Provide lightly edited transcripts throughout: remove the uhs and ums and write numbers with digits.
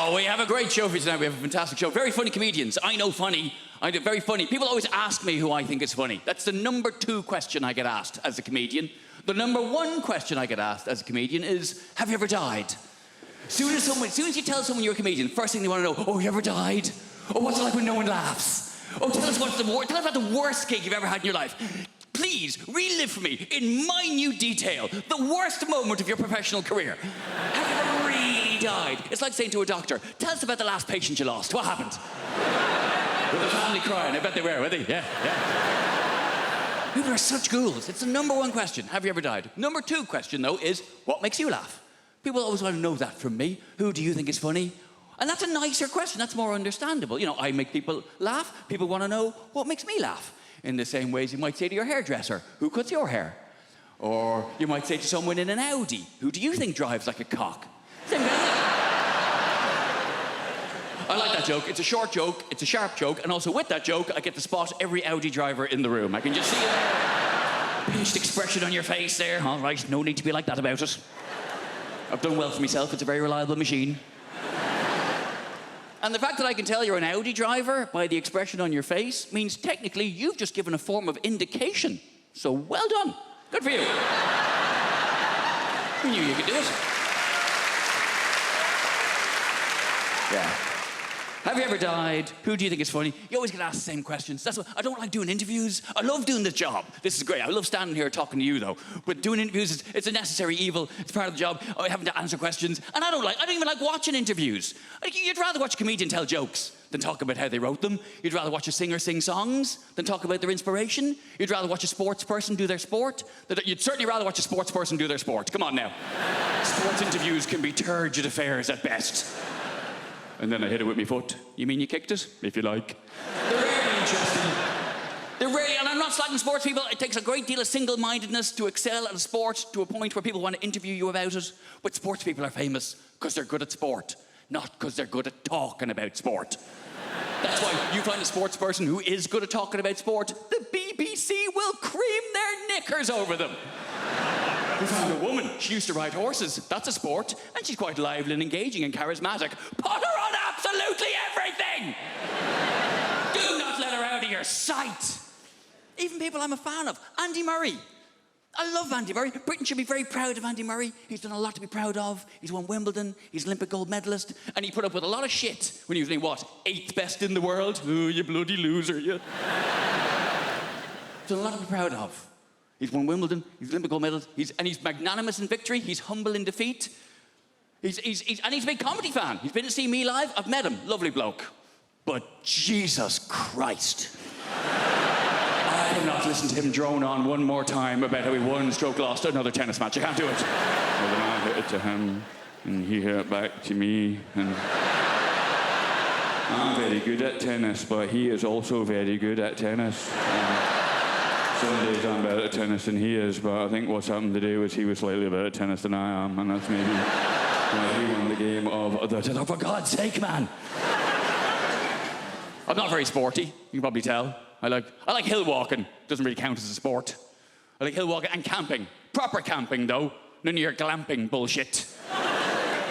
Oh, we have a great show for you tonight. We have a fantastic show. Very funny comedians. I know funny. Very funny. People always ask me who I think is funny. That's the number 2 question I get asked as a comedian. The number 1 question I get asked as a comedian is, have you ever died? As soon as you tell someone you're a comedian, first thing they want to know, oh, you ever died? Oh, what's it like when no one laughs? Oh, tell us about the worst gig you've ever had in your life. Please, relive for me, in minute detail, the worst moment of your professional career. Have you ever really died? It's like saying to a doctor, tell us about the last patient you lost. What happened? With the family crying. I bet they were they? Yeah. People are such ghouls. It's the number 1 question. Have you ever died? Number 2 question, though, is what makes you laugh? People always want to know that from me. Who do you think is funny? And that's a nicer question. That's more understandable. You know, I make people laugh. People want to know what makes me laugh. In the same ways you might say to your hairdresser, who cuts your hair? Or you might say to someone in an Audi, who do you think drives like a cock? Same kind of thing. I like that joke. It's a short joke, it's a sharp joke, and also with that joke, I get to spot every Audi driver in the room. I can just see it there. Pinched expression on your face there. All right, no need to be like that about it. I've done well for myself. It's a very reliable machine. And the fact that I can tell you're an Audi driver by the expression on your face means technically you've just given a form of indication. So well done. Good for you. I knew you could do it. Yeah. Have you ever died? Who do you think is funny? You always get asked the same questions. That's why I don't like doing interviews. I love doing this job. This is great. I love standing here talking to you, though. But doing interviews, it's a necessary evil. It's part of the job. I having to answer questions. And I don't even like watching interviews. You'd rather watch a comedian tell jokes than talk about how they wrote them. You'd rather watch a singer sing songs than talk about their inspiration. You'd rather watch a sports person do their sport. You'd certainly rather watch a sports person do their sport. Come on now. Sports interviews can be turgid affairs at best. And then I hit it with my foot. You mean you kicked it? If you like. They're really interesting. And I'm not slagging sports people. It takes a great deal of single-mindedness to excel at a sport to a point where people want to interview you about it. But sports people are famous because they're good at sport, not because they're good at talking about sport. That's why you find a sports person who is good at talking about sport, the BBC will cream their knickers over them. We found a woman. She used to ride horses. That's a sport. And she's quite lively and engaging and charismatic. Put her on absolutely everything! Do not let her out of your sight. Even people I'm a fan of. Andy Murray. I love Andy Murray. Britain should be very proud of Andy Murray. He's done a lot to be proud of. He's won Wimbledon. He's an Olympic gold medalist. And he put up with a lot of shit when he was, 8th best in the world? Oh, you bloody loser, you. He's done a lot to be proud of. He's won Wimbledon, he's Olympic gold medalist, he's magnanimous in victory, he's humble in defeat. He's a big comedy fan. He's been to see me live, I've met him, lovely bloke. But Jesus Christ. I cannot listen to him drone on one more time about how he won, stroke lost another tennis match. I can't do it. Well, then I hit it to him, and he hit it back to me, and I'm very good at tennis, but he is also very good at tennis. Some days I'm better at tennis than he is, but I think what's happened today was he was slightly better at tennis than I am, and that's maybe why he won the game of the... Oh, for God's sake, man! I'm not very sporty, you can probably tell. I like hill walking. Doesn't really count as a sport. I like hill walking and camping. Proper camping, though. None of your glamping bullshit.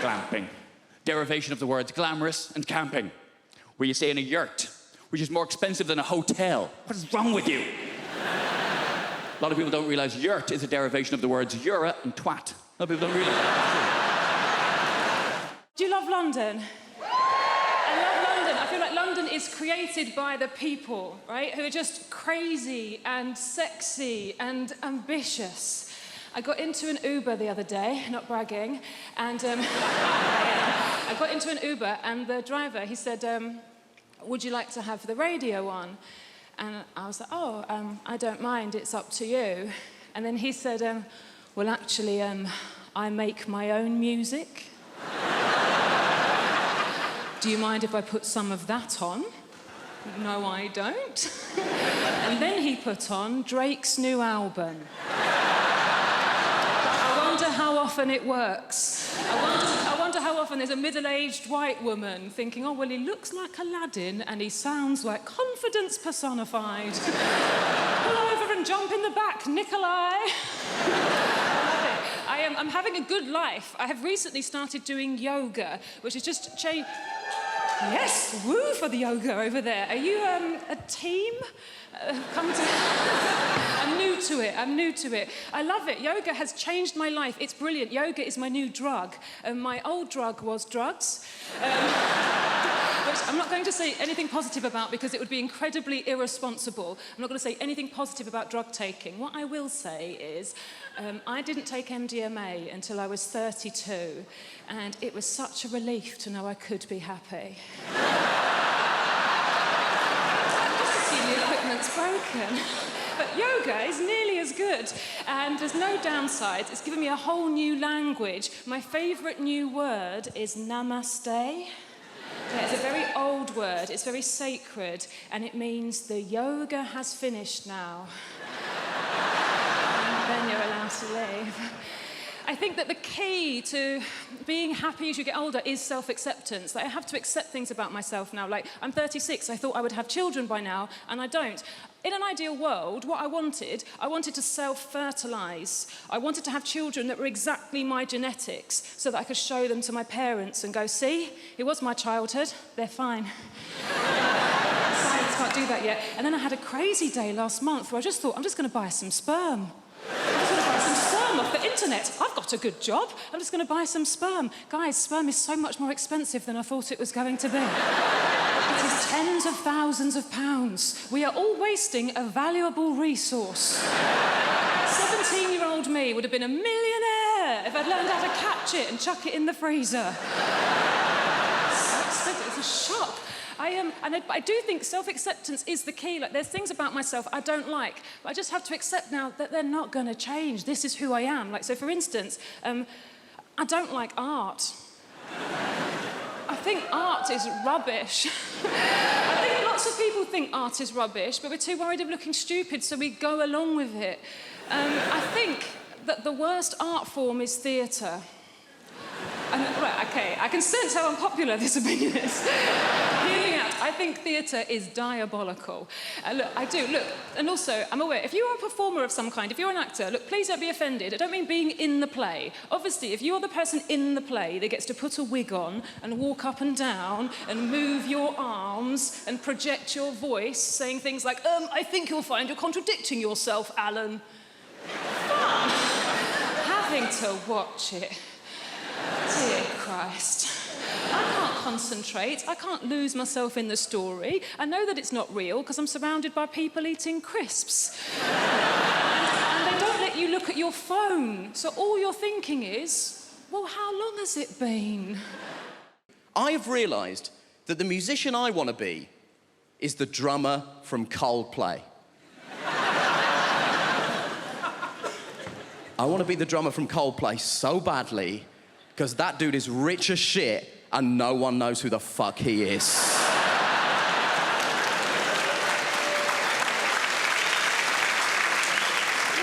Glamping. Derivation of the words glamorous and camping, where you stay in a yurt, which is more expensive than a hotel. What is wrong with you? A lot of people don't realise yurt is a derivation of the words euro and twat. A lot of people don't realise that. Do you love London? I love London. I feel like London is created by the people, right? Who are just crazy and sexy and ambitious. I got into an Uber the other day, not bragging, and I got into an Uber and the driver, he said, would you like to have the radio on? And I was like, I don't mind, it's up to you. And then he said, well, actually, I make my own music. Do you mind if I put some of that on? No, I don't. And then he put on Drake's new album. I wonder how often it works. I wonder how often there's a middle-aged white woman thinking, oh, well, he looks like Aladdin and he sounds like confidence personified. Pull over and jump in the back, Nikolai. I I'm having a good life. I have recently started doing yoga, which is just change. Yes, woo for the yoga over there. Are you a team? Come to... I'm new to it. I love it. Yoga has changed my life. It's brilliant. Yoga is my new drug. My old drug was drugs. Which I'm not going to say anything positive about because it would be incredibly irresponsible. I'm not going to say anything positive about drug taking. What I will say is I didn't take MDMA until I was 32, and it was such a relief to know I could be happy. Just to see the equipment's broken. But yoga is nearly as good, and there's no downsides. It's given me a whole new language. My favourite new word is namaste. Yeah, it's a very old word, it's very sacred, and it means the yoga has finished now. And then you're allowed to leave. I think that the key to being happy as you get older is self-acceptance. Like, I have to accept things about myself now. Like, I'm 36, I thought I would have children by now, and I don't. In an ideal world, what I wanted to self-fertilise. I wanted to have children that were exactly my genetics so that I could show them to my parents and go, see, it was my childhood, they're fine. Science can't do that yet. And then I had a crazy day last month where I just thought, I'm just going to buy some sperm. I'm just going to buy some sperm off the internet. I've got a good job. I'm just going to buy some sperm. Guys, sperm is so much more expensive than I thought it was going to be. It is tens of thousands of pounds. We are all wasting a valuable resource. 17-year-old me would have been a millionaire if I'd learned how to catch it and chuck it in the freezer. So expensive. It's a shock. I do think self-acceptance is the key. Like, there's things about myself I don't like, but I just have to accept now that they're not going to change. This is who I am. Like, so for instance, I don't like art. I think art is rubbish. I think lots of people think art is rubbish, but we're too worried of looking stupid, so we go along with it. I think that the worst art form is theatre. Right, okay, I can sense how unpopular this opinion is. Hear me out. I think theatre is diabolical. Look, I do, look, and also, I'm aware, if you are a performer of some kind, if you're an actor, look, please don't be offended. I don't mean being in the play. Obviously, if you're the person in the play that gets to put a wig on and walk up and down and move your arms and project your voice, saying things like, I think you'll find you're contradicting yourself, Alan. Fun. Having to watch it. Dear Christ. I can't concentrate. I can't lose myself in the story. I know that it's not real because I'm surrounded by people eating crisps. And they don't let you look at your phone. So all you're thinking is, well, how long has it been? I have realised that the musician I want to be is the drummer from Coldplay. I want to be the drummer from Coldplay so badly because that dude is rich as shit and no one knows who the fuck he is.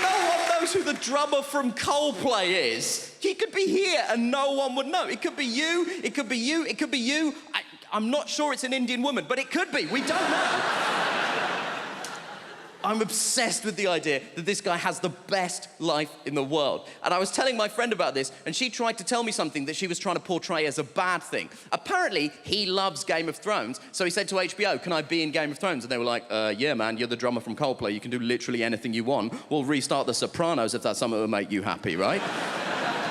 No one knows who the drummer from Coldplay is. He could be here and no one would know. It could be you, it could be you, it could be you. I'm not sure it's an Indian woman, but it could be. We don't know. I'm obsessed with the idea that this guy has the best life in the world. And I was telling my friend about this, and she tried to tell me something that she was trying to portray as a bad thing. Apparently, he loves Game of Thrones, so he said to HBO, can I be in Game of Thrones? And they were like, yeah, man, you're the drummer from Coldplay. You can do literally anything you want. We'll restart The Sopranos if that's something that will make you happy, right?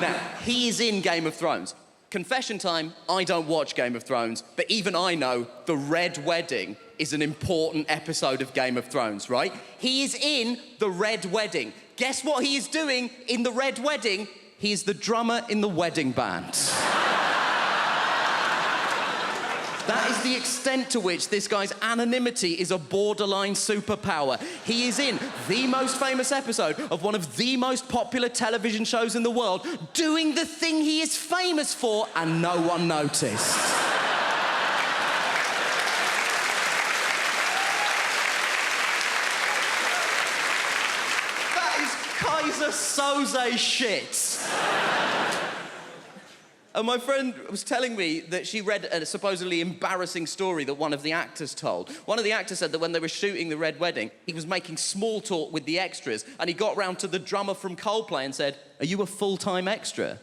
Now, he is in Game of Thrones. Confession time, I don't watch Game of Thrones, but even I know the Red Wedding is an important episode of Game of Thrones, right? He is in the Red Wedding. Guess what he is doing in the Red Wedding? He is the drummer in the wedding band. That is the extent to which this guy's anonymity is a borderline superpower. He is in the most famous episode of one of the most popular television shows in the world, doing the thing he is famous for, and no one noticed. That is Kaiser Soze shit. And my friend was telling me that she read a supposedly embarrassing story that one of the actors told. One of the actors said that when they were shooting The Red Wedding, he was making small talk with the extras, and he got round to the drummer from Coldplay and said, "Are you a full-time extra?"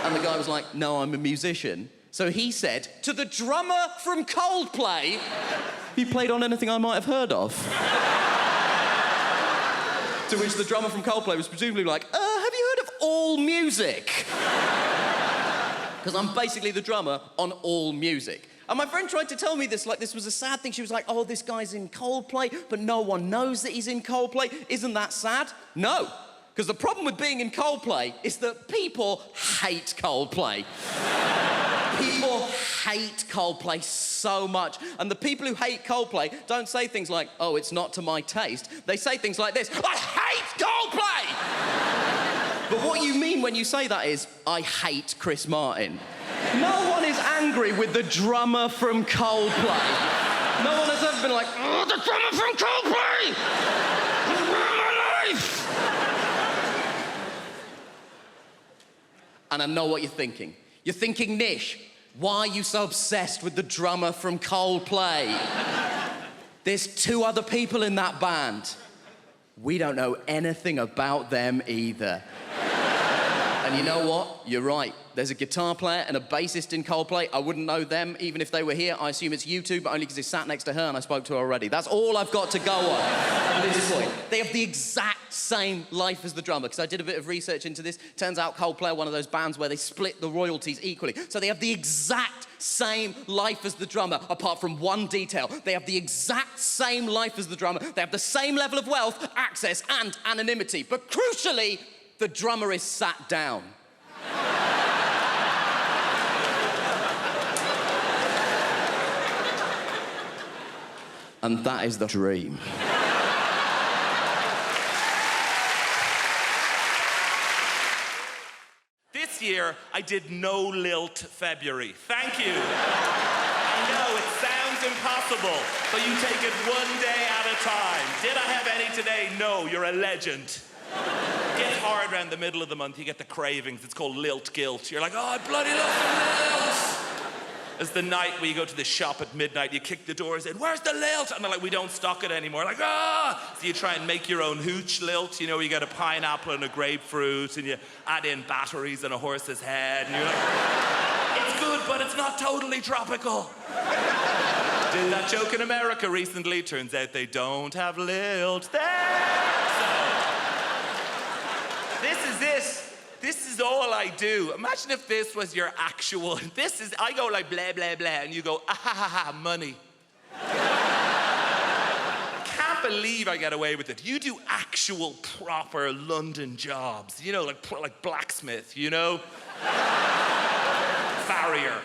And the guy was like, "No, I'm a musician." So he said, to the drummer from Coldplay, "Have you played on anything I might have heard of?" To which the drummer from Coldplay was presumably like, have you heard of All Music? Because I'm basically the drummer on All Music. And my friend tried to tell me this, like this was a sad thing. She was like, "Oh, this guy's in Coldplay, but no one knows that he's in Coldplay. Isn't that sad?" No, because the problem with being in Coldplay is that people hate Coldplay. People hate Coldplay so much. And the people who hate Coldplay don't say things like, "Oh, it's not to my taste." They say things like this: "I hate Coldplay!" But what you mean when you say that is, "I hate Chris Martin." No one is angry with the drummer from Coldplay. No one has ever been like, "Oh, the drummer from Coldplay! He ruined my life!" And I know what you're thinking. You're thinking, "Nish, why are you so obsessed with the drummer from Coldplay? There's 2 other people in that band. We don't know anything about them either." And you know what? You're right. There's a guitar player and a bassist in Coldplay. I wouldn't know them even if they were here. I assume it's you two, but only because he sat next to her and I spoke to her already. That's all I've got to go on at this point. They have the exact same life as the drummer, because I did a bit of research into this. Turns out Coldplay are one of those bands where they split the royalties equally. So they have the exact same life as the drummer, apart from one detail. They have the exact same life as the drummer. They have the same level of wealth, access, and anonymity. But crucially, the drummer is sat down. And that is the dream. This year, I did no lilt February. Thank you. I know, it sounds impossible, but you take it one day at a time. Did I have any today? No, you're a legend. It gets hard around the middle of the month, you get the cravings. It's called lilt guilt. You're like, "Oh, I bloody love the lilt." It's the night where you go to the shop at midnight, you kick the door and say, "Where's the lilt?" And they're like, "We don't stock it anymore." Like, "Ah!" So you try and make your own hooch lilt, you know, you get a pineapple and a grapefruit and you add in batteries and a horse's head and you're like, "It's good, but it's not totally tropical." Did that joke in America recently. Turns out they don't have lilt there. This is it. This is all I do. Imagine if this was your actual... I go like blah, blah, blah, and you go, "Ah, ha, ha, ha, money." Can't believe I get away with it. You do actual, proper London jobs. You know, like blacksmith, you know? Farrier.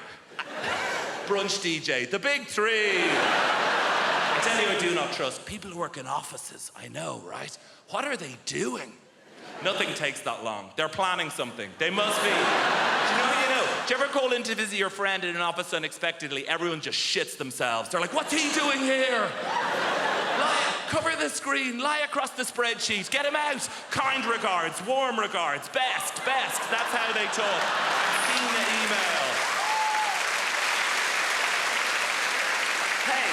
Brunch DJ. The big 3. I tell you, I do not trust people who work in offices. I know, right? What are they doing? Nothing takes that long. They're planning something. They must be. Do you know? Do you ever call in to visit your friend in an office unexpectedly? Everyone just shits themselves. They're like, "What's he doing here? Cover the screen, lie across the spreadsheet, get him out. Kind regards, warm regards, best. That's how they talk. I've seen the email. Hey.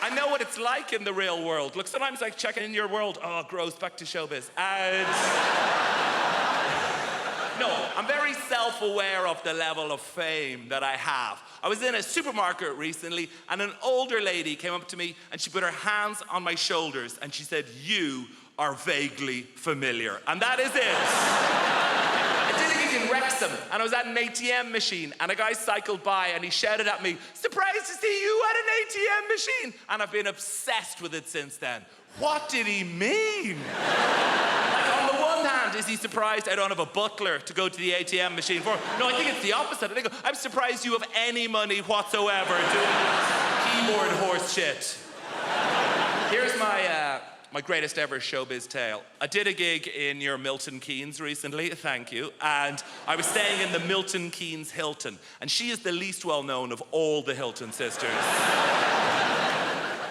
I know what it's like in the real world. Look, sometimes I check in your world. Oh, gross, back to showbiz. And... No, I'm very self-aware of the level of fame that I have. I was in a supermarket recently, and an older lady came up to me, and she put her hands on my shoulders, and she said, "You are vaguely familiar." And that is it. I did a gig in Wrexham, and I was at an ATM machine, and a guy cycled by, and he shouted at me, "Surprised to see you at an ATM machine." And I've been obsessed with it since then. What did he mean? Like, on the one hand, is he surprised I don't have a butler to go to the ATM machine for? No, I think it's the opposite. I think, I'm surprised you have any money whatsoever doing keyboard horse shit. Here's my greatest ever showbiz tale. I did a gig in your Milton Keynes recently, thank you, and I was staying in the Milton Keynes Hilton, and she is the least well-known of all the Hilton sisters.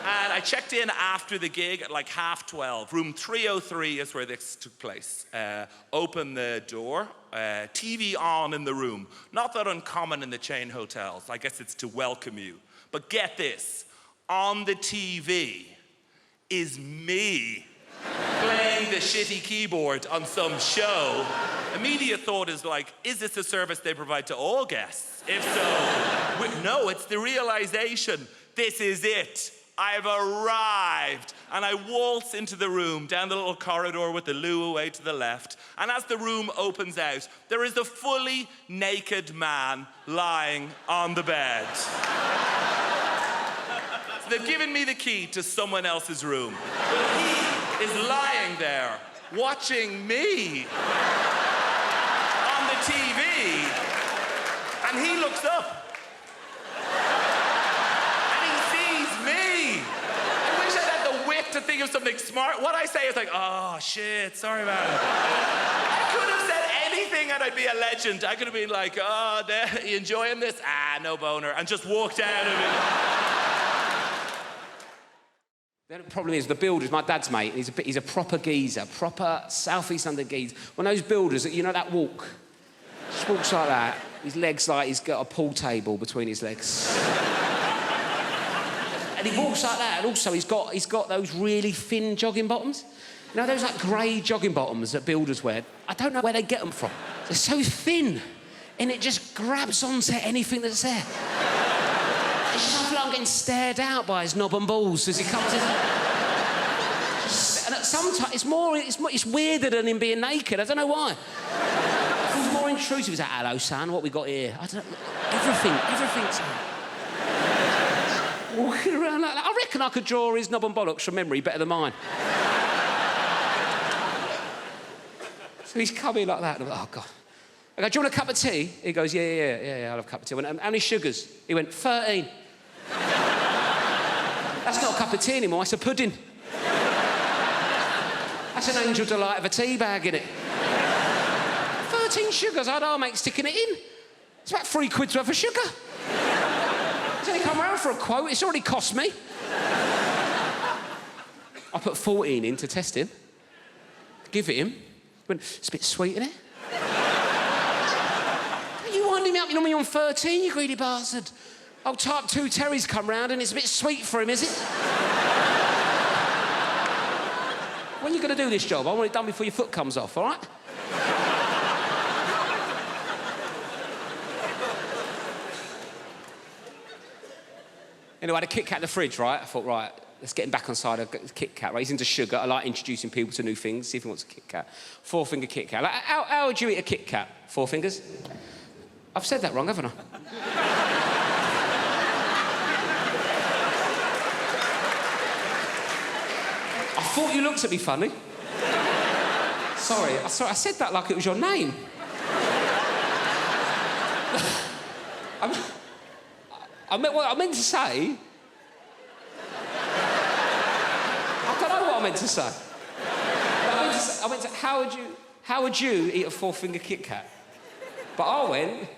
And I checked in after the gig at like 12:30. Room 303 is where this took place. Open the door, TV on in the room. Not that uncommon in the chain hotels. I guess it's to welcome you. But get this, on the TV is me playing the shitty keyboard on some show. Immediate thought is like, is this a service they provide to all guests? If so, no, it's the realization, this is it. I've arrived. And I waltz into the room, down the little corridor with the loo away to the left. And as the room opens out, there is a fully naked man lying on the bed. So they've given me the key to someone else's room. But he is lying there, watching me on the TV. And he looks up. To think of something smart. What I say is like, oh shit, sorry about it. I could have said anything and I'd be a legend. I could have been like, oh, you enjoying this? Ah, no boner. And just walked out of it. The problem is the builders, my dad's mate, he's a proper geezer, proper South East London geezer. One of those builders, you know that walk? Just walks like that. His legs like he's got a pool table between his legs. And he walks like that, and also he's got those really thin jogging bottoms. You know, those like grey jogging bottoms that builders wear? I don't know where they get them from. They're so thin, and it just grabs onto anything that's there. It's just, I feel like I'm getting stared out by his knob and balls as he comes in. And sometimes it's weirder than him being naked. I don't know why. It feels more intrusive. He's like, hello, son, what we got here? I don't know. Everything's... Walking around like that. I reckon I could draw his knob and bollocks from memory better than mine. So he's coming like that, and I'm like, oh, God. I go, do you want a cup of tea? He goes, yeah, I'll have a cup of tea. I went, how many sugars? He went, 13. That's not a cup of tea anymore, it's a pudding. That's an angel delight of a tea bag, innit? 13 sugars, I'd our mate sticking it in. It's about £3 worth of sugar. He's only come round for a quote, it's already cost me. I put 14 in to test him. Give it him. He went, it's a bit sweet, isn't it? You winding me up, you know me on 13, you greedy bastard. Old type 2 Terry's come round and it's a bit sweet for him, is it? When are you going to do this job? I want it done before your foot comes off, all right? Anyway, I had a Kit Kat in the fridge, right? I thought, right, let's get him back on side of Kit Kat, right? He's into sugar. I like introducing people to new things, see if he wants a Kit Kat. 4-finger Kit Kat. Like, how would you eat a Kit Kat? 4 fingers? I've said that wrong, haven't I? I thought you looked at me funny. Sorry, I said that like it was your name. I meant to say... I don't know what I meant to say. I meant to how would you eat a 4-finger Kit Kat? But I went,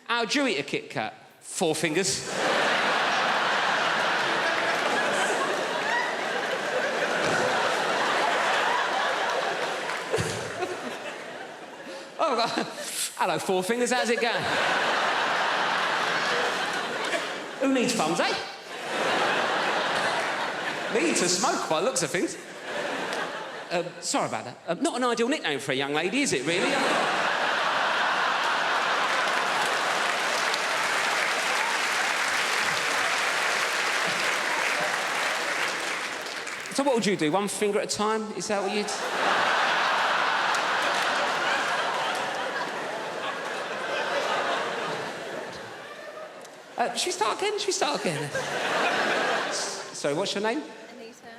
how'd you eat a Kit Kat? 4 fingers. Oh, hello, 4 fingers, how's it going? Who needs thumbs, eh? Me to smoke by the looks of things. Sorry about that. Not an ideal nickname for a young lady, is it, really? So what would you do? 1 finger at a time? Is that what you'd... Should we start again? Sorry, what's your name?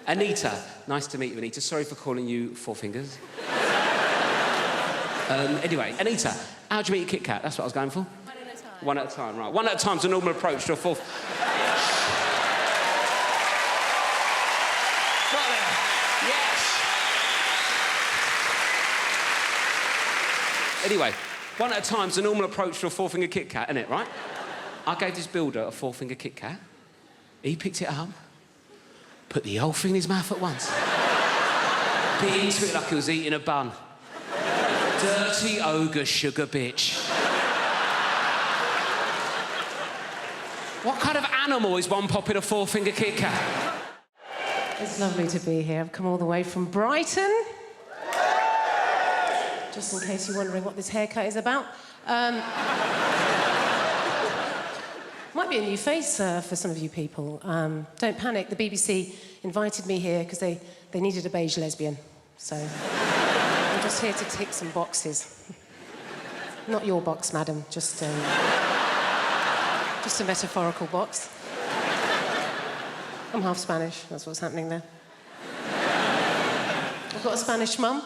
Anita. Nice to meet you, Anita. Sorry for calling you 4 fingers. Anyway, Anita, how'd you eat a Kit Kat? That's what I was going for. 1 at a time. 1 at a time, right. 1 at a time's a normal approach to a 4th. Got there. Yes. Anyway, 1 at a time's a normal approach to a 4-finger Kit Kat, isn't it, right? I gave this builder a 4-finger Kit Kat. He picked it up, put the whole thing in his mouth at once. Bit into it like he was eating a bun. Dirty ogre sugar bitch. What kind of animal is one pop in a four-finger Kit Kat? It's lovely to be here. I've come all the way from Brighton. Just in case you're wondering what this haircut is about. Might be a new face for some of you people. Don't panic, the BBC invited me here because they needed a beige lesbian. So I'm just here to tick some boxes. Not your box, madam, just a metaphorical box. I'm half Spanish, that's what's happening there. I've got a Spanish mum,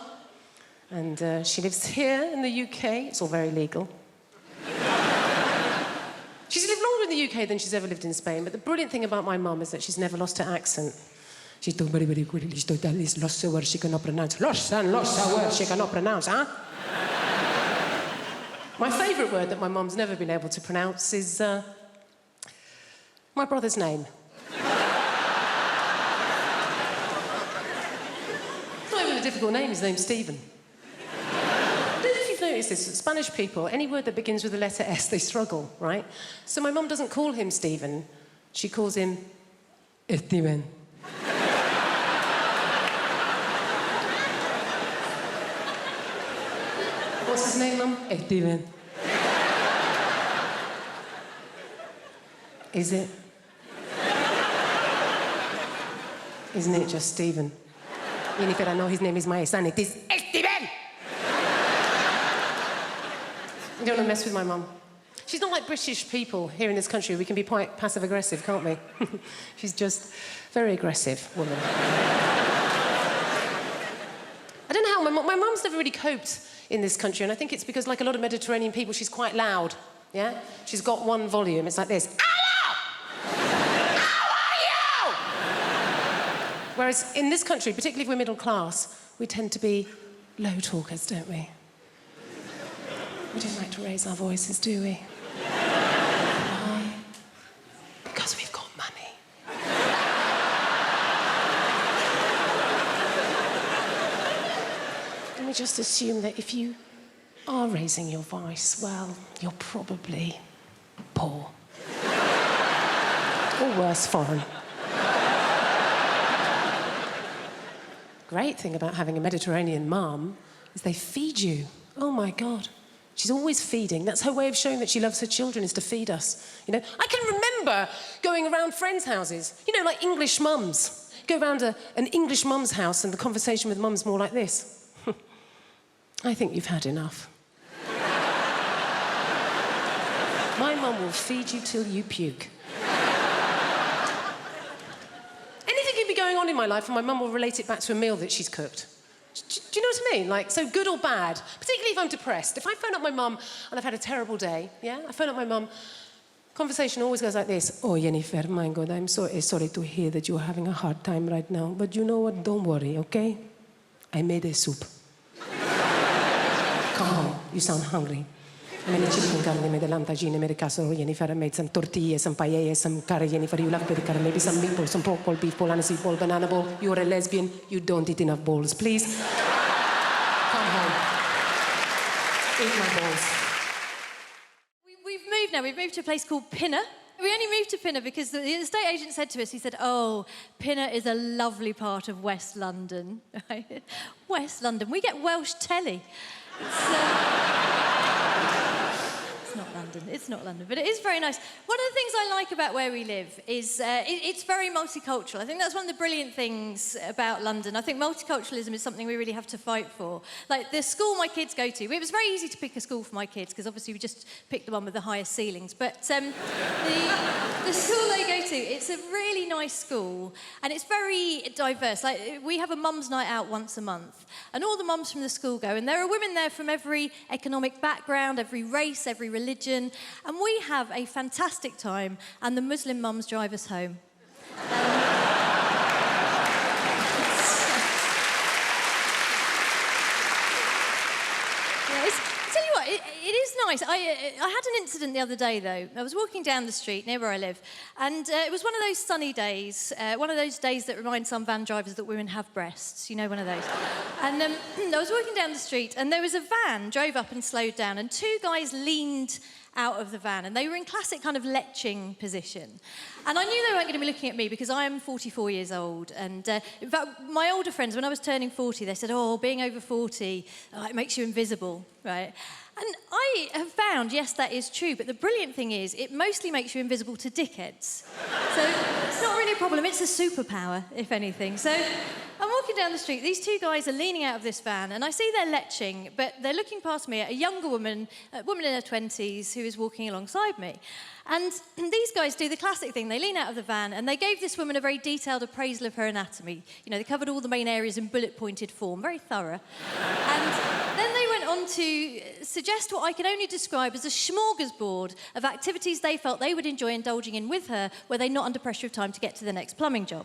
and she lives here in the UK. It's all very legal. She's lived longer in the UK than she's ever lived in Spain, but the brilliant thing about my mum is that she's never lost her accent. She's done very, very good. She's done lost the words she cannot pronounce. Lost the words she cannot pronounce, huh? My favourite word that my mum's never been able to pronounce is my brother's name. Not even a difficult name, his name's Stephen. I don't know if you've noticed this, Spanish people, any word that begins with the letter S, they struggle, right? So my mum doesn't call him Stephen, she calls him Steven. What's his name, Mum? Steven. Is it? Isn't it just Stephen? Jennifer, I know his name is my son. It is Steven! You don't want to mess with my mum. She's not like British people here in this country. We can be quite passive-aggressive, can't we? She's just very aggressive woman. I don't know how my mum's never really coped in this country, and I think it's because, like a lot of Mediterranean people, she's quite loud, yeah? She's got one volume. It's like this. Hello! How are you? Whereas in this country, particularly if we're middle class, we tend to be low talkers, don't we? We don't like to raise our voices, do we? Why? Because we've got money. And we just assume that if you are raising your voice, well, you're probably poor. Or worse, foreign. Great thing about having a Mediterranean mum is they feed you. Oh, my God. She's always feeding. That's her way of showing that she loves her children, is to feed us. You know, I can remember going around friends' houses, you know, like English mums. Go around an English mum's house and the conversation with mum's more like this. I think you've had enough. My mum will feed you till you puke. Anything can be going on in my life and my mum will relate it back to a meal that she's cooked. Do you know what I mean? Like, so good or bad, particularly if I'm depressed. If I phone up my mum and I've had a terrible day, yeah? I phone up my mum, conversation always goes like this. Oh, Jennifer, my God, I'm so sorry to hear that you're having a hard time right now. But you know what? Don't worry, okay? I made a soup. Come home. You sound hungry. I made a chicken carne, I made a lamb tagine, I made a casserole, Jennifer. I made some tortillas, some paella, some curry, Jennifer. You love the curry. Maybe some meatballs, some pork ball, beef ball, aniseed ball, banana ball. You're a lesbian. You don't eat enough balls. Please, come home. Eat my balls. We've moved now. We've moved to a place called Pinner. We only moved to Pinner because the estate agent said to us, he said, oh, Pinner is a lovely part of West London. West London. We get Welsh telly. It's not London, but it is very nice. One of the things I like about where we live is it's very multicultural. I think that's one of the brilliant things about London. I think multiculturalism is something we really have to fight for. Like the school my kids go to, it was very easy to pick a school for my kids because obviously we just picked the one with the highest ceilings. But the school they go to, it's a really nice school and it's very diverse. Like we have a mum's night out once a month and all the mums from the school go and there are women there from every economic background, every race, every religion. And we have a fantastic time, and the Muslim mums drive us home. I tell you what, it is nice. I had an incident the other day, though. I was walking down the street near where I live, and it was one of those sunny days, one of those days that remind some van drivers that women have breasts. You know, one of those. And I was walking down the street, and there was a van drove up and slowed down, and two guys leaned out of the van, and they were in classic kind of leching position. And I knew they weren't going to be looking at me because I am 44 years old. And in fact, my older friends, when I was turning 40, they said, oh, being over 40, it makes you invisible, right? And I have found, yes, that is true, but the brilliant thing is it mostly makes you invisible to dickheads. So it's not really a problem, it's a superpower, if anything. So I'm walking down the street, these two guys are leaning out of this van, and I see they're leching, but they're looking past me at a younger woman, a woman in her 20s, who is walking alongside me. And these guys do the classic thing. They lean out of the van and they gave this woman a very detailed appraisal of her anatomy. You know, they covered all the main areas in bullet-pointed form, very thorough. And then they went on to suggest what I can only describe as a smorgasbord of activities they felt they would enjoy indulging in with her, were they not under pressure of time to get to the next plumbing job.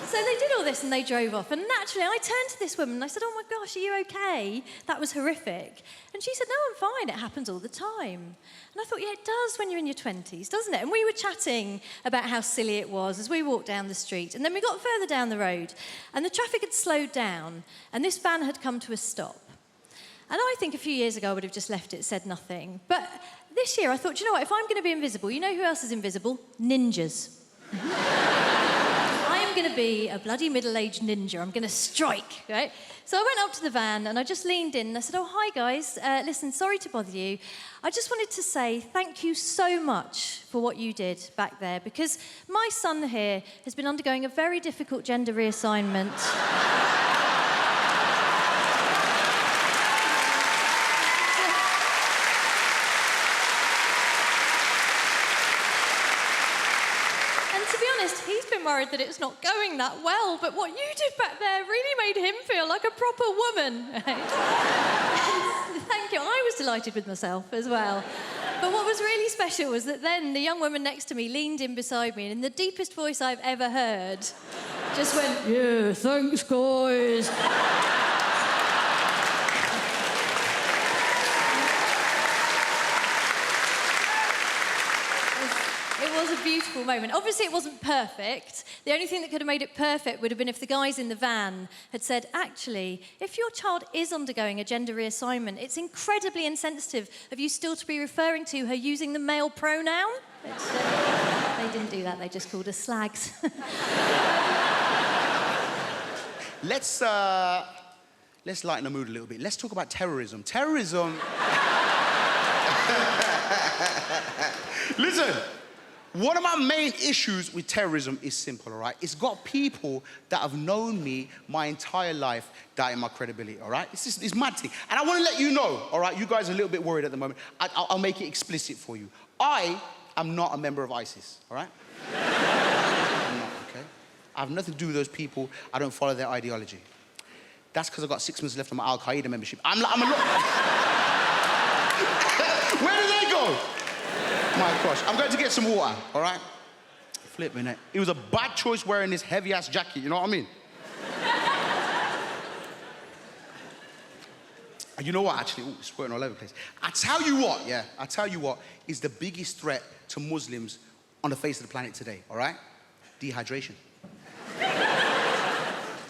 So they did all this and they drove off. And naturally, I turned to this woman and I said, oh my gosh, are you okay? That was horrific. And she said, no, I'm fine. It happens all the time. And I thought, yeah, it does when you're in your 20s, doesn't it? And we were chatting about how silly it was as we walked down the street. And then we got further down the road and the traffic had slowed down and this van had come to a stop. And I think a few years ago I would have just left it, said nothing. But this year I thought, you know what, if I'm going to be invisible, you know who else is invisible? Ninjas. I'm going to be a bloody middle-aged ninja. I'm going to strike, right? So I went up to the van and I just leaned in and I said, oh, hi, guys. Listen, sorry to bother you. I just wanted to say thank you so much for what you did back there, because my son here has been undergoing a very difficult gender reassignment. He's been worried that it's not going that well, but what you did back there really made him feel like a proper woman. Right? Thank you. I was delighted with myself as well. But what was really special was that then the young woman next to me leaned in beside me and in the deepest voice I've ever heard, just went, yeah, thanks, guys. It was a beautiful moment. Obviously, it wasn't perfect. The only thing that could have made it perfect would have been if the guys in the van had said, actually, if your child is undergoing a gender reassignment, it's incredibly insensitive of you still to be referring to her using the male pronoun. They didn't do that. They just called us slags. Let's lighten the mood a little bit. Let's talk about terrorism. Terrorism... Listen. One of my main issues with terrorism is simple, all right? It's got people that have known me my entire life doubting my credibility, all right? It's mad thing. And I want to let you know, all right? You guys are a little bit worried at the moment. I'll make it explicit for you. I am not a member of ISIS, all right? I'm not, okay? I have nothing to do with those people. I don't follow their ideology. That's because I've got 6 months left on my Al-Qaeda membership. I'm a lot... Where do they go? My gosh, I'm going to get some water, all right? Flip me, it was a bad choice wearing this heavy-ass jacket, you know what I mean? And you know what, actually? Ooh, it's squirting all over the place. I tell you what is the biggest threat to Muslims on the face of the planet today, all right? Dehydration.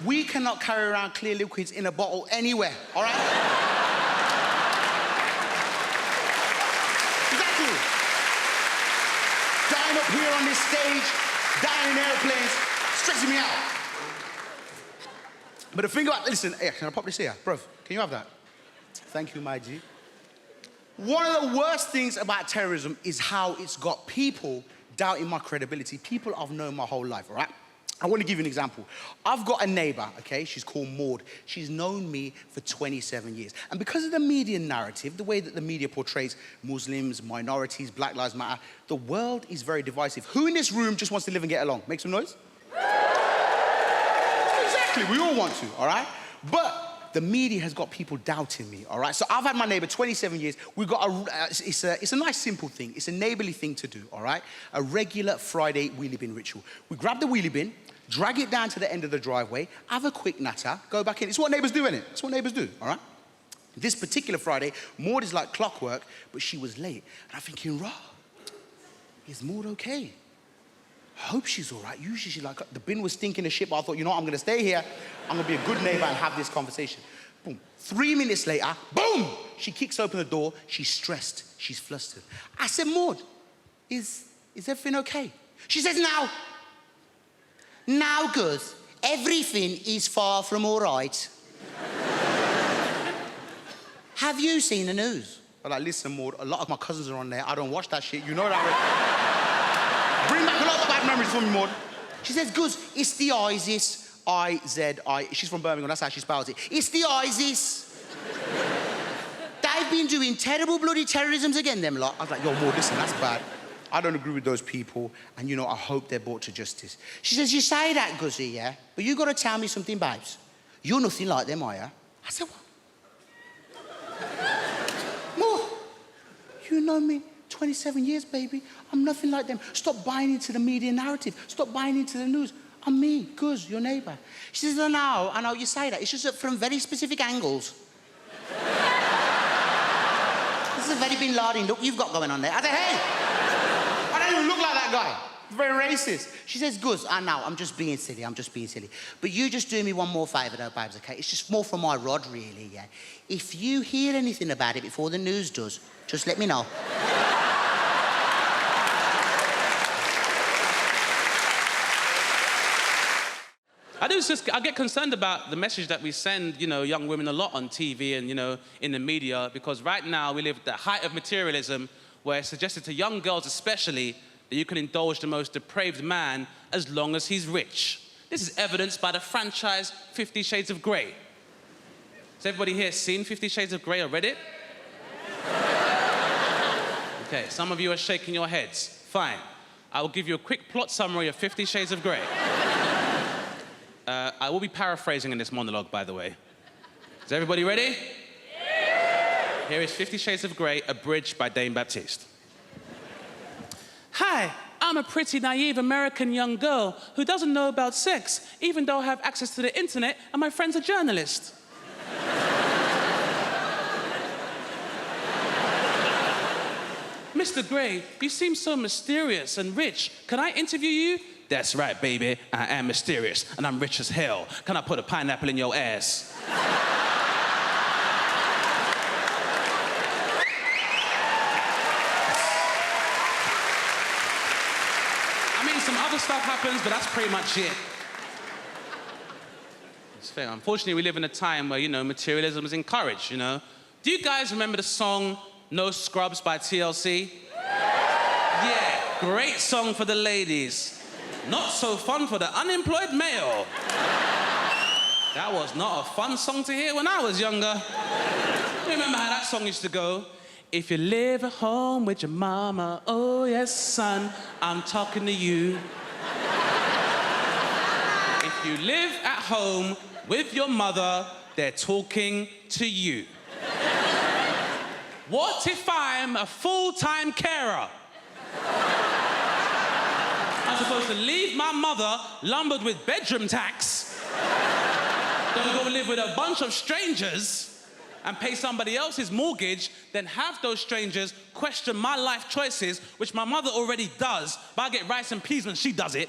We cannot carry around clear liquids in a bottle anywhere, all right? Dying up here on this stage, dying in airplanes, stressing me out. But the thing about, listen, hey, can I pop this here? Bruv, can you have that? Thank you, my G. One of the worst things about terrorism is how it's got people doubting my credibility. People I've known my whole life, all right? I want to give you an example. I've got a neighbor, okay? She's called Maud. She's known me for 27 years. And because of the media narrative, the way that the media portrays Muslims, minorities, Black Lives Matter, the world is very divisive. Who in this room just wants to live and get along? Make some noise. Exactly, we all want to, all right? But the media has got people doubting me, all right? So I've had my neighbor 27 years. We've got it's a nice, simple thing. It's a neighborly thing to do, all right? A regular Friday wheelie bin ritual. We grab the wheelie bin, drag it down to the end of the driveway, have a quick natter, go back in. It's what neighbours do, innit? It's what neighbours do, all right? This particular Friday, Maud is like clockwork, but she was late. And I'm thinking, rah, is Maud okay? I hope she's all right. Usually she's like, the bin was stinking of shit, but I thought, you know what, I'm gonna stay here. I'm gonna be a good neighbor and have this conversation. Boom. 3 minutes later, boom! She kicks open the door. She's stressed. She's flustered. I said, Maud, is everything okay? She says, now, good. Everything is far from all right. Have you seen the news? I'm like, listen, Maud, a lot of my cousins are on there. I don't watch that shit. You know that. Bring back a lot of bad memories for me, Maud. She says, Guz, it's the ISIS. I-Z-I. She's from Birmingham, that's how she spells it. It's the ISIS. They've been doing terrible bloody terrorisms again, them lot. I was like, yo, Maud, listen, that's bad. I don't agree with those people, and you know, I hope they're brought to justice. She says, you say that, Guzzy, yeah? But you gotta tell me something, babes. You're nothing like them, are you? I said, what? Maud, you know me, 27 years, baby. I'm nothing like them. Stop buying into the media narrative. Stop buying into the news. I'm me, Guz, your neighbour. She says, I know you say that. It's just that from very specific angles. This is a very Bin Laden look you've got going on there. I said, hey, I don't even look like that guy. It's very racist. She says, Guz, I know, I'm just being silly. But you just do me one more favour though, babes, okay? It's just more for my rod, really, yeah? If you hear anything about it before the news does, just let me know. I get concerned about the message that we send, you know, young women a lot on TV and, you know, in the media, because right now we live at the height of materialism, where it's suggested to young girls especially that you can indulge the most depraved man as long as he's rich. This is evidenced by the franchise 50 Shades of Grey. Has everybody here seen 50 Shades of Grey or read it? Okay, some of you are shaking your heads. Fine. I will give you a quick plot summary of 50 Shades of Grey. I will be paraphrasing in this monologue, by the way. Is everybody ready? Yeah! Here is 50 Shades of Grey, abridged by Dame Baptiste. Hi, I'm a pretty naive American young girl who doesn't know about sex, even though I have access to the internet and my friend's a journalist. Mr. Grey, you seem so mysterious and rich. Can I interview you? That's right, baby. I am mysterious, and I'm rich as hell. Can I put a pineapple in your ass? I mean, some other stuff happens, but that's pretty much it. It's fair. Unfortunately, we live in a time where, you know, materialism is encouraged, you know? Do you guys remember the song No Scrubs by TLC? Yeah, great song for the ladies. Not so fun for the unemployed male. That was not a fun song to hear when I was younger. You remember how that song used to go? If you live at home with your mama, oh yes, son, I'm talking to you. If you live at home with your mother, they're talking to you. What if I'm a full-time carer? I'm supposed to leave my mother lumbered with bedroom tax, then go live with a bunch of strangers and pay somebody else's mortgage, then have those strangers question my life choices, which my mother already does, but I get rice and peas when she does it.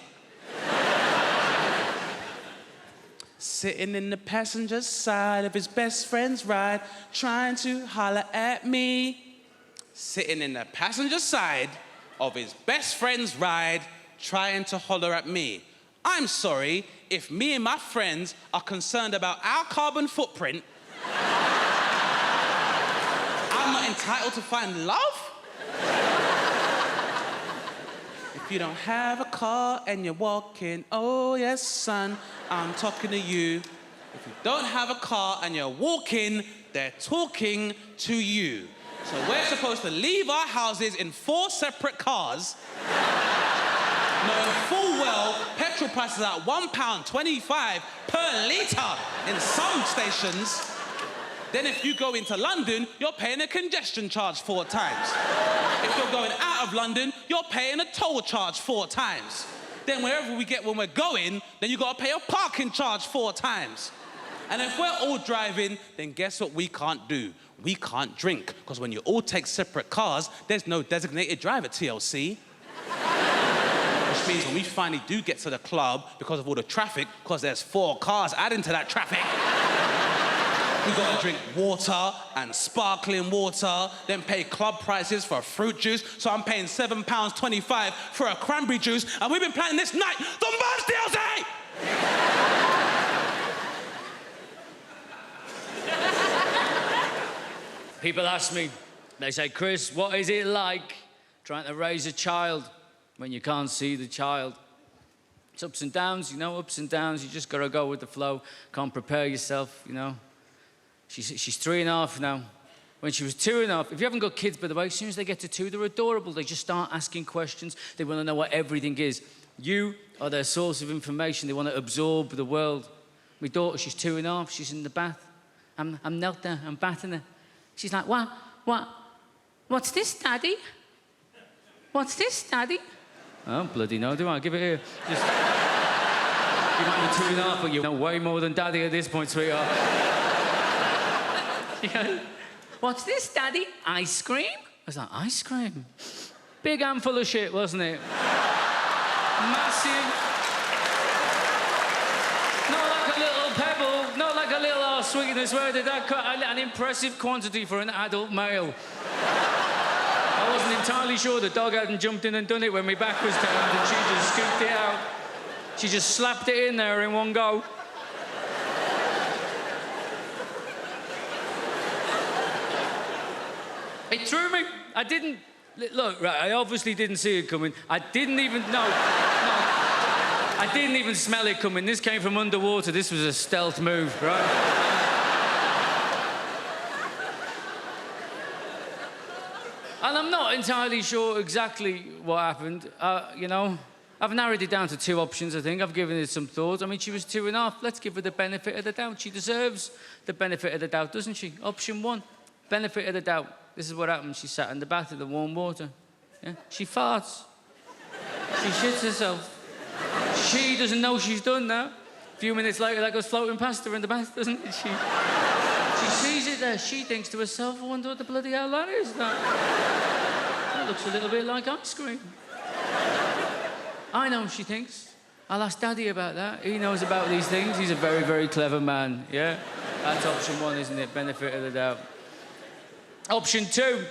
Sitting in the passenger side of his best friend's ride, trying to holler at me. Sitting in the passenger side of his best friend's ride, trying to holler at me. I'm sorry, if me and my friends are concerned about our carbon footprint, I'm not entitled to find love? If you don't have a car and you're walking, oh yes, son, I'm talking to you. If you don't have a car and you're walking, they're talking to you. So we're supposed to leave our houses in 4 separate cars, knowing full well petrol prices are at £1.25 per litre in some stations. Then if you go into London, you're paying a congestion charge 4 times. If you're going out of London, you're paying a toll charge 4 times. Then wherever we get when we're going, then you gotta pay a parking charge 4 times. And if we're all driving, then guess what we can't do? We can't drink, because when you all take separate cars, there's no designated driver, TLC. Which means when we finally do get to the club, because of all the traffic, because there's 4 cars adding to that traffic, we gotta drink water and sparkling water, then pay club prices for fruit juice. So I'm paying £7.25 for a cranberry juice, and we've been planning this night the most, TLC! People ask me, they say, Chris, what is it like trying to raise a child when you can't see the child? It's ups and downs, you know, ups and downs. You just got to go with the flow. Can't prepare yourself, you know. She's 3.5 now. When she was 2.5, if you haven't got kids, by the way, as soon as they get to 2, they're adorable. They just start asking questions. They want to know what everything is. You are their source of information. They want to absorb the world. My daughter, she's 2.5. She's in the bath. I'm knelt there. I'm bathing her. She's like, what's this, Daddy? What's this, Daddy? Oh, bloody no, do I? Give it here. Just... You might be 2.5, but you know way more than Daddy at this point, sweetheart. She goes, what's this, Daddy? Ice cream? I was like, ice cream? Big handful of shit, wasn't it? Massive. Not like a little pebble, not like a little sweetness. Where did that cut? An impressive quantity for an adult male. I wasn't entirely sure the dog hadn't jumped in and done it when my back was turned, and she just scooped it out. She just slapped it in there in one go. It threw me. I didn't... Look, right, I obviously didn't see it coming. I didn't even... No. I didn't even smell it coming. This came from underwater. This was a stealth move, right? And I'm not entirely sure exactly what happened. You know, I've narrowed it down to 2 options, I think. I've given it some thought. I mean, she was 2.5. Let's give her the benefit of the doubt. She deserves the benefit of the doubt, doesn't she? Option 1, benefit of the doubt. This is what happened. She sat in the bath in the warm water. Yeah? She farts. She shits herself. She doesn't know she's done that. A few minutes later, that goes floating past her in the bath, doesn't it? She sees it there. She thinks to herself, I wonder what the bloody hell that is. That looks a little bit like ice cream. I know, she thinks. I'll ask Daddy about that. He knows about these things. He's a very, very clever man, yeah? That's option 1, isn't it? Benefit of the doubt. Option 2.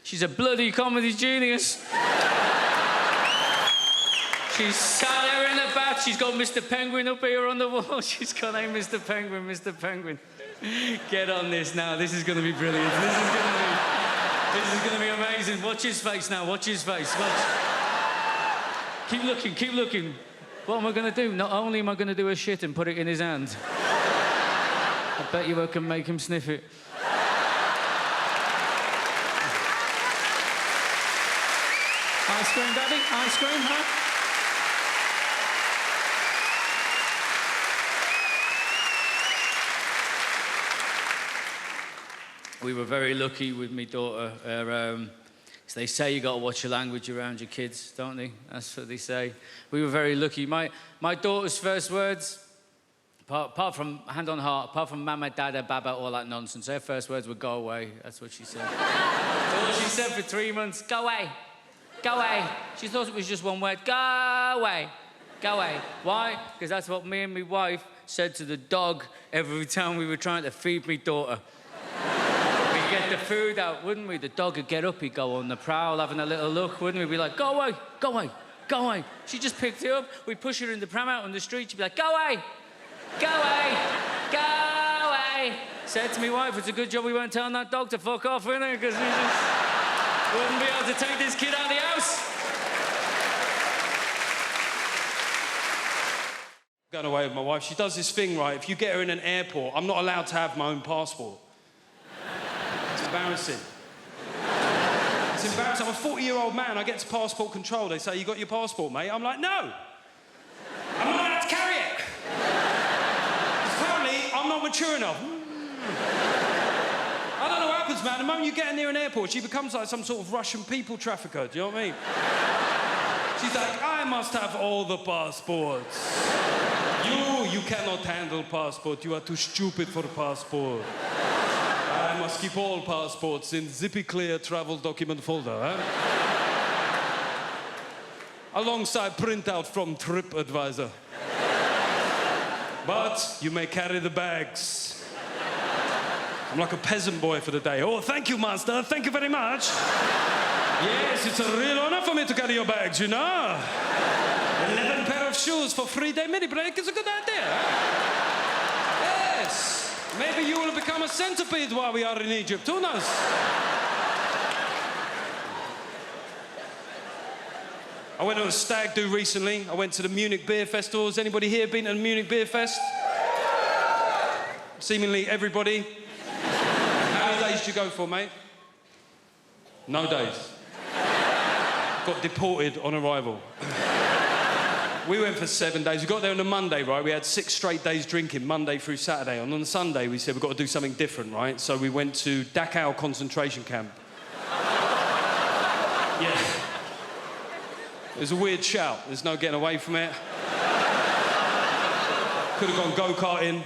She's a bloody comedy genius. She's sat there in the bath. She's got Mr. Penguin up here on the wall. She's got, hey, Mr. Penguin, Mr. Penguin. Get on this now. This is going to be brilliant. This is going to be amazing. Watch his face now. Watch his face. Watch. Keep looking. Keep looking. What am I going to do? Not only am I going to do a shit and put it in his hand, I bet you I can make him sniff it. Ice cream, Daddy? Ice cream, huh? We were very lucky with my daughter. So they say you got to watch your language around your kids, don't they? That's what they say. We were very lucky. My daughter's first words, apart from hand on heart, apart from mama, dada, baba, all that nonsense, her first words were go away. That's what she said. That's all she said for 3 months. Go away. Go away. She thought it was just one word. Go away. Go away. Why? Because that's what me and my wife said to the dog every time we were trying to feed my daughter. We'd get the food out, wouldn't we? The dog would get up, he'd go on the prowl, having a little look, wouldn't we? We'd be like, go away, go away, go away. She just picked it up. We'd push her in the pram out on the street. She'd be like, go away, go away, go away. Said to my wife, it's a good job we weren't telling that dog to fuck off, innit? Because we just wouldn't be able to take this kid out of the house. Going away with my wife, she does this thing, right? If you get her in an airport, I'm not allowed to have my own passport. It's embarrassing. It's embarrassing. I'm a 40-year-old man. I get to passport control. They say, you got your passport, mate? I'm like, no. I'm not allowed to carry it. Apparently, I'm not mature enough. I don't know what happens, man. The moment you get in near an airport, she becomes like some sort of Russian people trafficker. Do you know what I mean? She's like, I must have all the passports. You cannot handle passport. You are too stupid for passport. I must keep all passports in zippy clear travel document folder, huh? Alongside printout from TripAdvisor. But you may carry the bags. I'm like a peasant boy for the day. Oh, thank you, master. Thank you very much. Yes, it's a real honor for me to carry your bags, you know. 11 pair of shoes for 3-day mini break is a good idea. Yes. Maybe you will become a centipede while we are in Egypt. Who knows? I went to a stag do recently. I went to the Munich Beer Festival. Has anybody here been to the Munich Beer Fest? Seemingly everybody. How many days did you go for, mate? No days. Got deported on arrival. We went for 7 days. We got there on a Monday, right? We had 6 straight days drinking, Monday through Saturday. And on the Sunday, we said, we've got to do something different, right? So we went to Dachau concentration camp. Yeah. It was a weird shout. There's no getting away from it. Could have gone go-karting.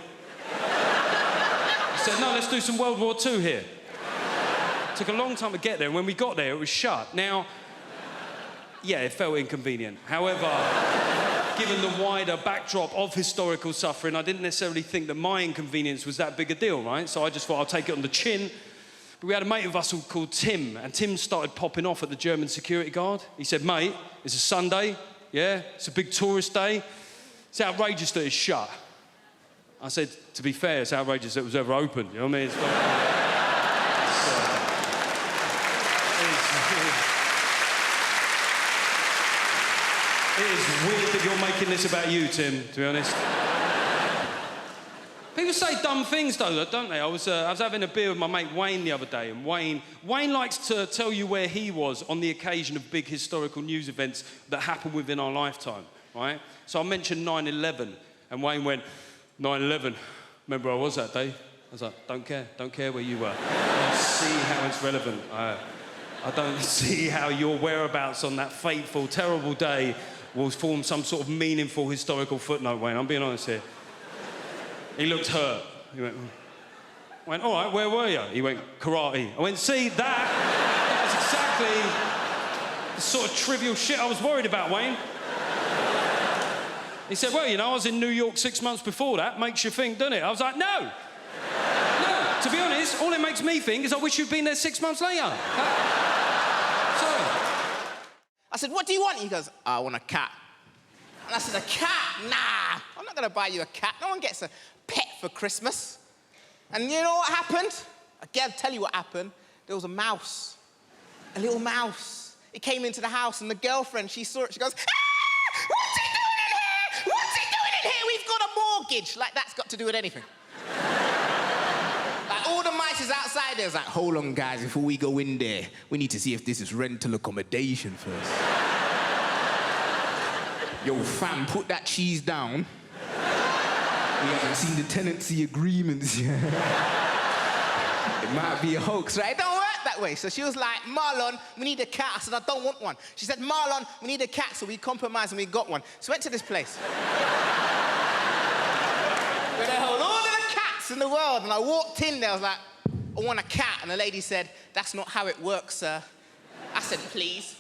I said, no, let's do some World War II here. It took a long time to get there, and when we got there, it was shut. Now, yeah, it felt inconvenient. However, given the wider backdrop of historical suffering, I didn't necessarily think that my inconvenience was that big a deal, right? So I just thought I'll take it on the chin. But we had a mate of us called Tim, and Tim started popping off at the German security guard. He said, mate, it's a Sunday, yeah? It's a big tourist day. It's outrageous that it's shut. I said, to be fair, it's outrageous that it was ever open, you know what I mean? It is weird that you're making this about you, Tim, to be honest. People say dumb things, though, don't they? I was having a beer with my mate Wayne the other day, and Wayne likes to tell you where he was on the occasion of big historical news events that happened within our lifetime, right? So I mentioned 9/11, and Wayne went, 9/11, remember where I was that day? I was like, don't care where you were. I don't see how it's relevant. I don't see how your whereabouts on that fateful, terrible day will form some sort of meaningful historical footnote, Wayne. I'm being honest here. He looked hurt. He went, I went, all right, where were you? He went, karate. I went, see, that was exactly the sort of trivial shit I was worried about, Wayne. He said, well, you know, I was in New York 6 months before that. Makes you think, doesn't it? I was like, no. No, to be honest, all it makes me think is I wish you'd been there 6 months later. Sorry. I said, what do you want? He goes, I want a cat. And I said, a cat? Nah, I'm not gonna buy you a cat. No one gets a pet for Christmas. And you know what happened? I'll tell you what happened. There was a mouse, a little mouse. It came into the house, and the girlfriend, she saw it, she goes, ah! What's he doing in here? What's he doing in here? We've got a mortgage. Like, that's got to do with anything. Like, all the mice is outside there. It's like, hold on, guys, before we go in there, we need to see if this is rental accommodation first. Yo, fam, put that cheese down. We haven't seen the tenancy agreements yet. It might be a hoax, right? It don't work that way. So she was like, Marlon, we need a cat. I said, I don't want one. She said, Marlon, we need a cat. So we compromised and we got one. So we went to this place. Where they hold all of the cats in the world. And I walked in there, I was like, I want a cat. And the lady said, that's not how it works, sir. I said, please.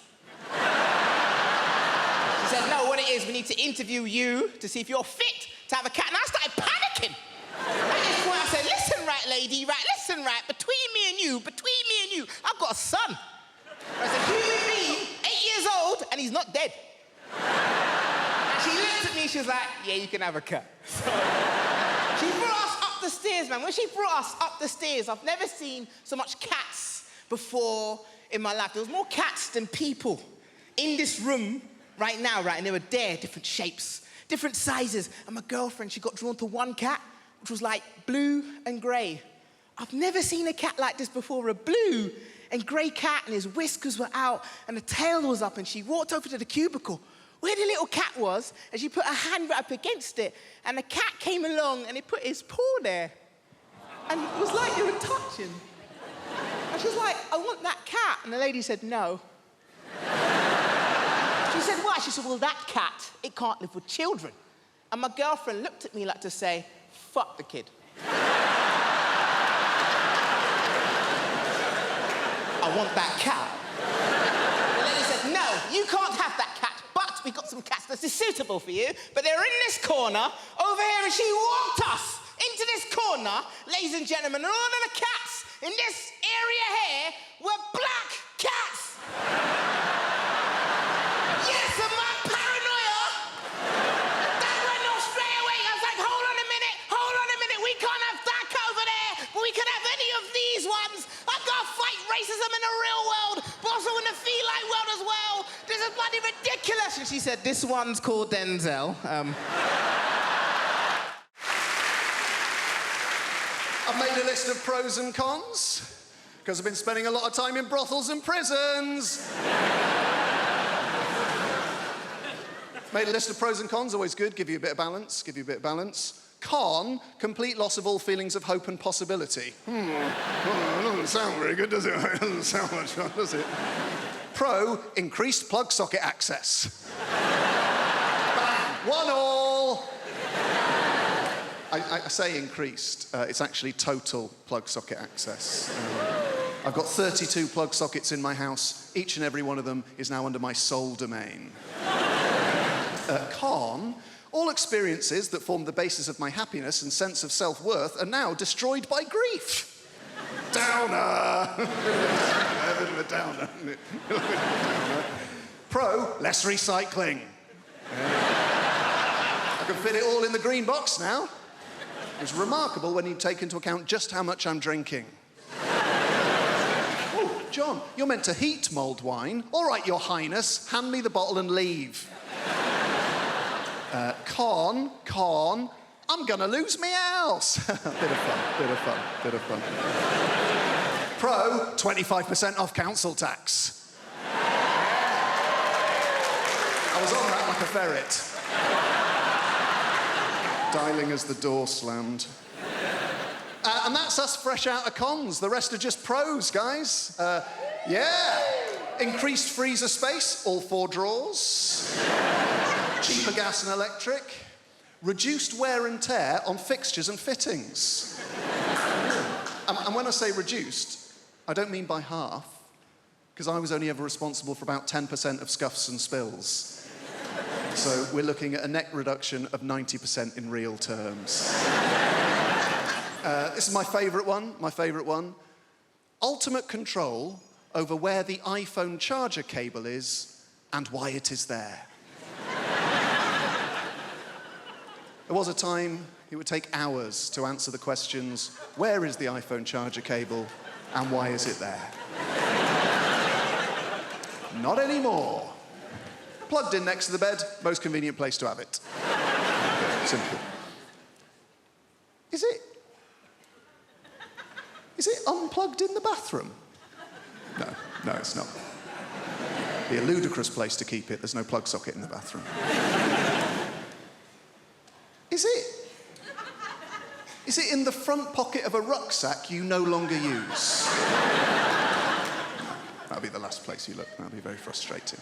She said, no, what it is, we need to interview you to see if you're fit to have a cat. And I started panicking. At this point, I said, listen, right, lady, right, listen, right, between me and you, I've got a son. I said, human being, 8 years old, and he's not dead. And she looked at me, she was like, yeah, you can have a cat. So, she brought us up the stairs, man. When she brought us up the stairs, I've never seen so much cats before in my life. There was more cats than people in this room right now, right? And they were there, different shapes, different sizes. And my girlfriend, she got drawn to one cat, which was like blue and grey. I've never seen a cat like this before, a blue and grey cat, and his whiskers were out, and the tail was up, and she walked over to the cubicle where the little cat was, and she put her hand right up against it, and the cat came along, and he put his paw there. And it was like they were touching. And she was like, I want that cat. And the lady said, no. She said, why? She said, well, that cat, it can't live with children. And my girlfriend looked at me like to say, fuck the kid. I want that cat. The lady said, no, you can't have that cat, but we've got some cats that is suitable for you, but they're in this corner over here, and she walked us into this corner, ladies and gentlemen, and all of the cats in this area here were black cats. Yes, and my paranoia, that went off straight away. I was like, hold on a minute, we can't have that over there, but we can have any of these ones. I've got to fight racism in the real world, but also in the feline world as well. This is bloody ridiculous. And she said, this one's called Denzel. I've made a list of pros and cons, because I've been spending a lot of time in brothels and prisons. Made a list of pros and cons, always good, give you a bit of balance, Con, complete loss of all feelings of hope and possibility. Well, it doesn't sound very good, does it? It doesn't sound much fun, does it? Pro, increased plug socket access. Bang, 1-1. I say increased, it's actually total plug socket access. I've got 32 plug sockets in my house. Each and every one of them is now under my sole domain. Con, all experiences that formed the basis of my happiness and sense of self-worth are now destroyed by grief. Downer! A bit of a downer, isn't it? Pro, less recycling. I can fit it all in the green box now. It's remarkable when you take into account just how much I'm drinking. Oh, John, you're meant to heat mulled wine. All right, Your Highness, hand me the bottle and leave. Con, I'm gonna lose me house. Bit of fun. Pro, 25% off council tax. I was on that like a ferret. Dialing as the door slammed. And that's us fresh out of cons. The rest are just pros, guys. Yeah. Increased freezer space, all 4 drawers. Cheaper gas and electric. Reduced wear and tear on fixtures and fittings. And when I say reduced, I don't mean by half, because I was only ever responsible for about 10% of scuffs and spills. So we're looking at a net reduction of 90% in real terms. This is my favourite one. Ultimate control over where the iPhone charger cable is and why it is there. There was a time it would take hours to answer the questions, where is the iPhone charger cable and why is it there? Not anymore. Plugged in next to the bed, most convenient place to have it. Simple. Is it unplugged in the bathroom? No, it's not. It'd be a ludicrous place to keep it. There's no plug socket in the bathroom. Is it in the front pocket of a rucksack you no longer use? That'll be the last place you look. That'll be very frustrating.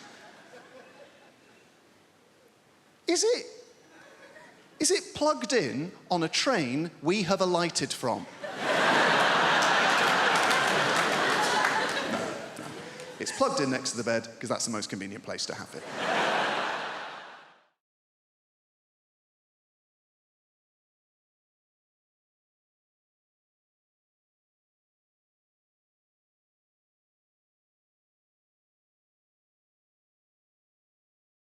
Is it plugged in on a train we have alighted from? No. It's plugged in next to the bed because that's the most convenient place to have it.